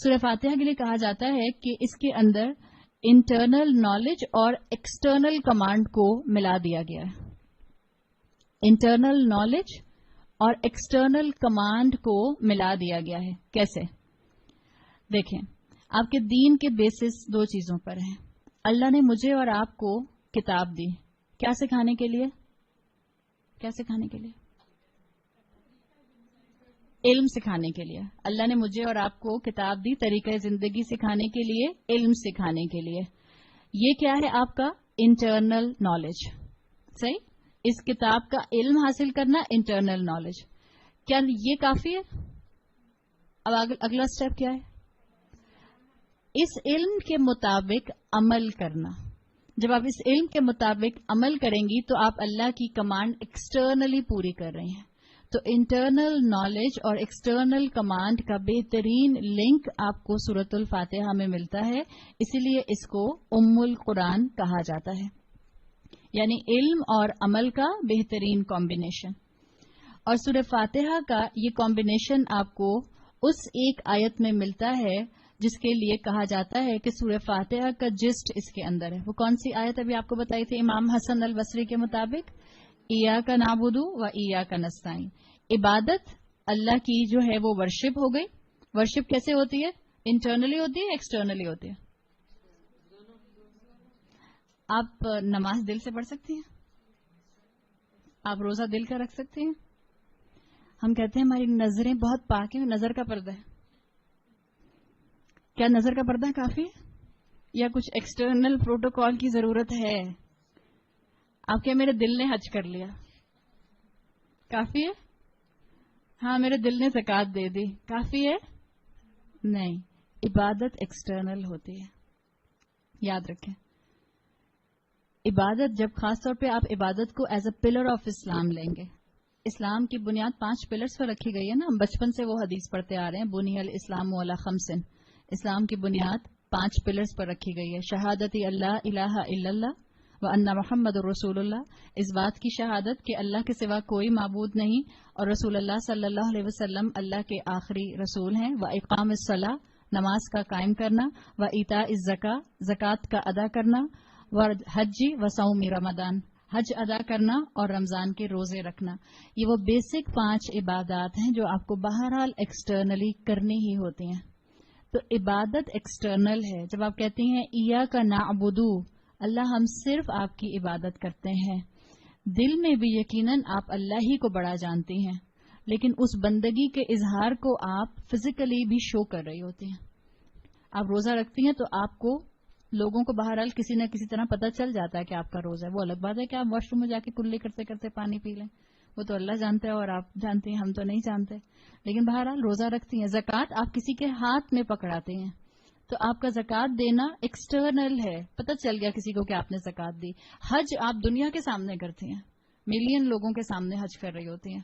سورہ فاتحہ کے لیے کہا جاتا ہے کہ اس کے اندر انٹرنل نالج اور ایکسٹرنل کمانڈ کو ملا دیا گیا ہے. انٹرنل نالج اور ایکسٹرنل کمانڈ کو ملا دیا گیا ہے. کیسے؟ دیکھیں، آپ کے دین کے بیسس دو چیزوں پر ہیں. اللہ نے مجھے اور آپ کو کتاب دی. کیا سکھانے کے لیے؟ کیا سکھانے کے لیے؟ علم سکھانے کے لیے. اللہ نے مجھے اور آپ کو کتاب دی طریقہ زندگی سکھانے کے لیے، علم سکھانے کے لیے. یہ کیا ہے؟ آپ کا انٹرنل نالج. صحیح؟ اس کتاب کا علم حاصل کرنا انٹرنل نالج. کیا یہ کافی ہے؟ اب اگلا سٹیپ کیا ہے؟ اس علم کے مطابق عمل کرنا. جب آپ اس علم کے مطابق عمل کریں گی تو آپ اللہ کی کمانڈ ایکسٹرنلی پوری کر رہی ہیں. تو انٹرنل نالج اور ایکسٹرنل کمانڈ کا بہترین لنک آپ کو سورۃ الفاتحہ میں ملتا ہے. اسی لیے اس کو ام القرآن کہا جاتا ہے، یعنی علم اور عمل کا بہترین کمبینیشن. اور سورہ فاتحہ کا یہ کمبینیشن آپ کو اس ایک آیت میں ملتا ہے جس کے لیے کہا جاتا ہے کہ سورہ فاتحہ کا جسٹ اس کے اندر ہے. وہ کون سی آیت ابھی آپ کو بتائی تھی امام حسن البصری کے مطابق؟ ایاک نعبد و ایاک نستعین. عبادت اللہ کی جو ہے وہ ورشپ ہو گئی. ورشپ کیسے ہوتی ہے؟ انٹرنلی ہوتی ہے، ایکسٹرنلی ہوتی ہے. آپ نماز دل سے پڑھ سکتی ہیں؟ آپ روزہ دل کا رکھ سکتی ہیں؟ ہم کہتے ہیں ہماری نظریں بہت پاک ہیں، نظر کا پردہ ہے. کیا نظر کا پردہ کافی ہے یا کچھ ایکسٹرنل پروٹوکال کی ضرورت ہے؟ آپ کیا میرے دل نے حج کر لیا کافی ہے؟ ہاں میرے دل نے زکوٰۃ دے دی کافی ہے؟ نہیں، عبادت ایکسٹرنل ہوتی ہے. یاد رکھیں، عبادت جب خاص طور پہ آپ عبادت کو ایز اے پلر آف اسلام لیں گے. اسلام کی بنیاد 5 پلرز پر رکھی گئی ہے نا. ہم بچپن سے وہ حدیث پڑھتے آ رہے ہیں، بنی الاسلام علی 5. اسلام کی بنیاد 5 پلرز پر رکھی گئی ہے. شہادت اللہ الہ الا اللہ و ان محمد رسول اللہ. اس بات کی شہادت کہ اللہ کے سوا کوئی معبود نہیں اور رسول اللہ صلی اللہ علیہ وسلم اللہ کے آخری رسول ہیں. و اقام الصلاۃ، نماز کا قائم کرنا. و ایتاء الزکاۃ، زکوٰۃ کا ادا کرنا. و حج و صوم رمضان، حج ادا کرنا اور رمضان کے روزے رکھنا. یہ وہ بیسک 5 عبادات ہیں جو آپ کو بہرحال ایکسٹرنلی کرنی ہی ہوتی ہیں. تو عبادت ایکسٹرنل ہے. جب آپ کہتے ہیں ایاک نعبد، اللہ ہم صرف آپ کی عبادت کرتے ہیں، دل میں بھی یقیناً آپ اللہ ہی کو بڑا جانتی ہیں، لیکن اس بندگی کے اظہار کو آپ فزیکلی بھی شو کر رہی ہوتی ہیں. آپ روزہ رکھتی ہیں تو آپ کو لوگوں کو بہرحال کسی نہ کسی طرح پتہ چل جاتا ہے کہ آپ کا روزہ ہے. وہ الگ بات ہے کہ آپ واش روم میں جا کے کلی کرتے کرتے پانی پی لیں، وہ تو اللہ جانتا ہے اور آپ جانتے ہیں، ہم تو نہیں جانتے. لیکن بہرحال روزہ رکھتی ہیں. زکوٰۃ آپ کسی کے ہاتھ میں پکڑاتے ہیں تو آپ کا زکوٰۃ دینا ایکسٹرنل ہے، پتہ چل گیا کسی کو کہ آپ نے زکوٰۃ دی. حج آپ دنیا کے سامنے کرتی ہیں، ملین لوگوں کے سامنے حج کر رہی ہوتی ہیں.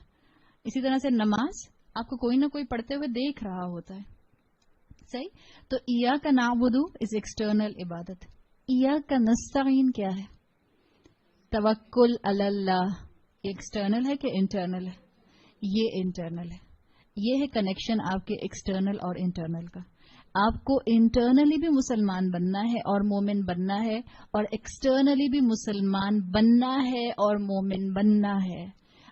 اسی طرح سے نماز آپ کو کوئی نہ کوئی پڑھتے ہوئے دیکھ رہا ہوتا ہے. صحیح؟ تو ایاک نعبد از ایکسٹرنل عبادت. ایاک نستعین کیا ہے؟ توکل علی اللہ. ایکسٹرنل ہے کہ انٹرنل ہے؟ یہ انٹرنل ہے. یہ ہے کنیکشن آپ کے ایکسٹرنل اور انٹرنل کا. آپ کو انٹرنلی بھی مسلمان بننا ہے اور مومن بننا ہے، اور ایکسٹرنلی بھی مسلمان بننا ہے اور مومن بننا ہے.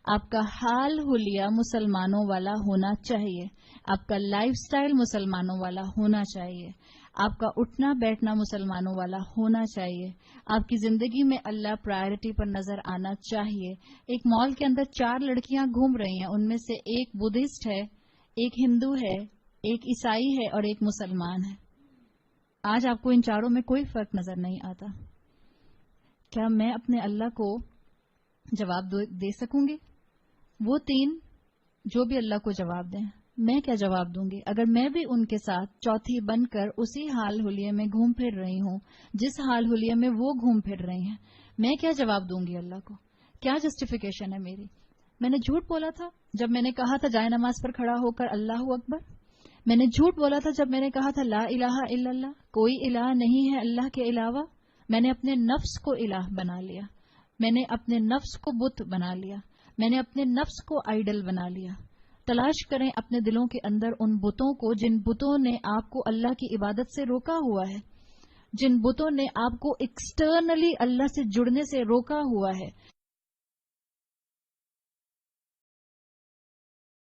آپ کا حال حلیہ مسلمانوں والا ہونا چاہیے، آپ کا لائف سٹائل مسلمانوں والا ہونا چاہیے، آپ کا اٹھنا بیٹھنا مسلمانوں والا ہونا چاہیے، آپ کی زندگی میں اللہ پرائرٹی پر نظر آنا چاہیے. ایک مال کے اندر 4 لڑکیاں گھوم رہی ہیں، ان میں سے ایک بدھسٹ ہے، ایک ہندو ہے، ایک عیسائی ہے اور ایک مسلمان ہے. آج آپ کو ان 4 میں کوئی فرق نظر نہیں آتا. کیا میں اپنے اللہ کو جواب دے سکوں گی؟ وہ 3 جو بھی اللہ کو جواب دیں، میں کیا جواب دوں گی اگر میں بھی ان کے ساتھ چوتھی بن کر اسی حال حلیے میں گھوم پھر رہی ہوں جس حال حلیے میں وہ گھوم پھر رہی ہیں؟ میں کیا جواب دوں گی اللہ کو؟ کیا جسٹیفیکیشن ہے میری؟ میں نے جھوٹ بولا تھا جب میں نے کہا تھا جائے نماز پر کھڑا ہو کر اللہ اکبر. میں نے جھوٹ بولا تھا جب میں نے کہا تھا لا الہ الا اللہ، کوئی الہ نہیں ہے اللہ کے علاوہ. میں نے اپنے نفس کو الہ بنا لیا، میں نے اپنے نفس کو بت بنا لیا، میں نے اپنے نفس کو آئیڈل بنا لیا. تلاش کریں اپنے دلوں کے اندر ان بتوں کو جن بتوں نے آپ کو اللہ کی عبادت سے روکا ہوا ہے، جن بتوں نے آپ کو ایکسٹرنلی اللہ سے جڑنے سے روکا ہوا ہے،